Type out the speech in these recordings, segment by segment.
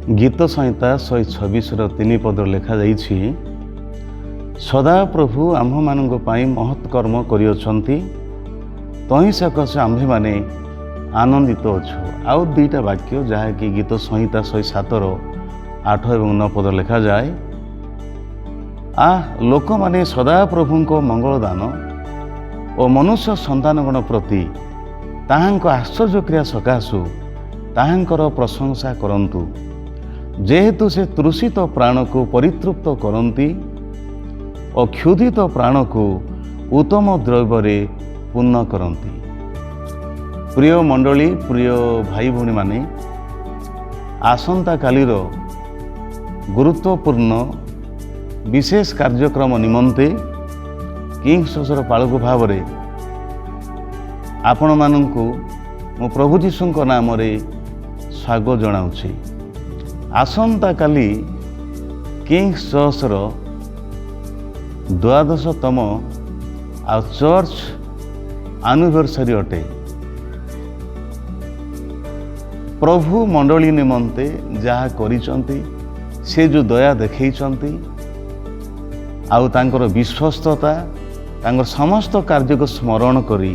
गीत संहिता 126 पद लेखा जाइछि, सदा प्रभु आम्भ मानक पई महत् कर्म करियछंती, तहि सकाशे आम्भे माने आनंदित अछु। आउ दुईटा वाक्य जहाँ कि गीत संहिता 107 8 और 9 पद लेखा जाए, लोक माने सदा प्रभु को मंगल दान और मनुष्य संतानगण प्रति ताहांको आश्चर्य क्रिया सकाशु ताहांकर प्रशंसा करंतु, जेहेतु से तृषित प्राण को परितृप्त करती और क्षुधित प्राण को उत्तम द्रव्य पूर्ण करती। प्रिय मंडली, प्रिय भाई भौणी माने, आसंता कालीर गुरुत्वपूर्ण विशेष कार्यक्रम निमंते किंग्सर पालक भाव में आपण मानू मो प्रभु जीशु नाम स्वागत जनाऊँगी। आसंता काली किंग्स चर्चर 12तम आ चर्च एनिवर्सरी अटे। प्रभु मंडली निमंते जहा करिसंती, से जो दया देखैसंती आउ तांकर विश्वस्तता, तांकर समस्त कार्य को स्मरण करी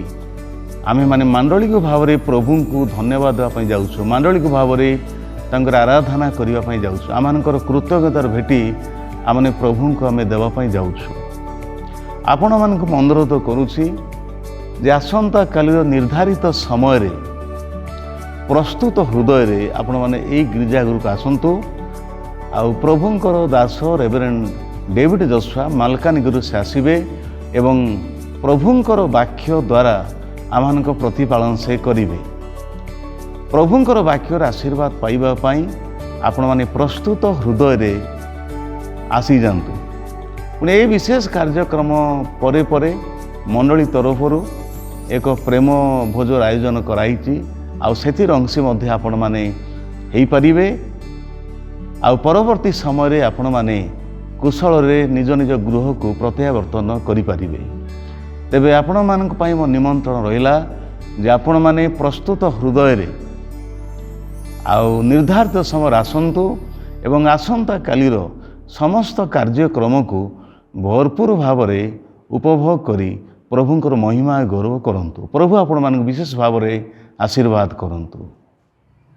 आमे माने मंडली को भाव में प्रभु को धन्यवाद देवाई जाऊँ, मंडली को भाव में तांकर आराधना करने जाऊँ, आमर कृतज्ञतार भेटी आमने प्रभु को आम देवाई जाऊँ। आपण मानक अनुरोध करुछि जे आसंता कालीर निर्धारित समय रे प्रस्तुत हृदय रे आपण माने एई गिरजाघर को आसंतु। आउ प्रभुंकर दास रेवरेंड डेविड जसुआ मालकानगिरी से आसबे एवं प्रभुंकर वाक्य द्वारा आमक प्रतिपालन से करिवे। प्रभुंकर वाक्यर आशीर्वाद पाइबा पाई आपण माने प्रस्तुत हृदय रे आसी जांतु। पुणे ए विशेष कार्यक्रम परे परे मंडली तरफरु एक प्रेम भोजर आयोजन कराई, आउ सेतिर अंशी मध्ये आपण माने हेई परिबे। आउ परवर्ती समय रे आपण माने कुशल रे निज निज गृह को प्रत्यावर्तन करि परिबे। तेबे आपण मानक पई मो निमंत्रण रहिला जे आपण माने प्रस्तुत हृदय रे आउ निर्धारित समय आसंतु एवं आसंता कालीर समस्त कार्यक्रम को भरपूर भाव में उपभोग करी प्रभुंकर महिमा गौरव करंतु। प्रभु आपण मानक विशेष भाव में आशीर्वाद करंतु।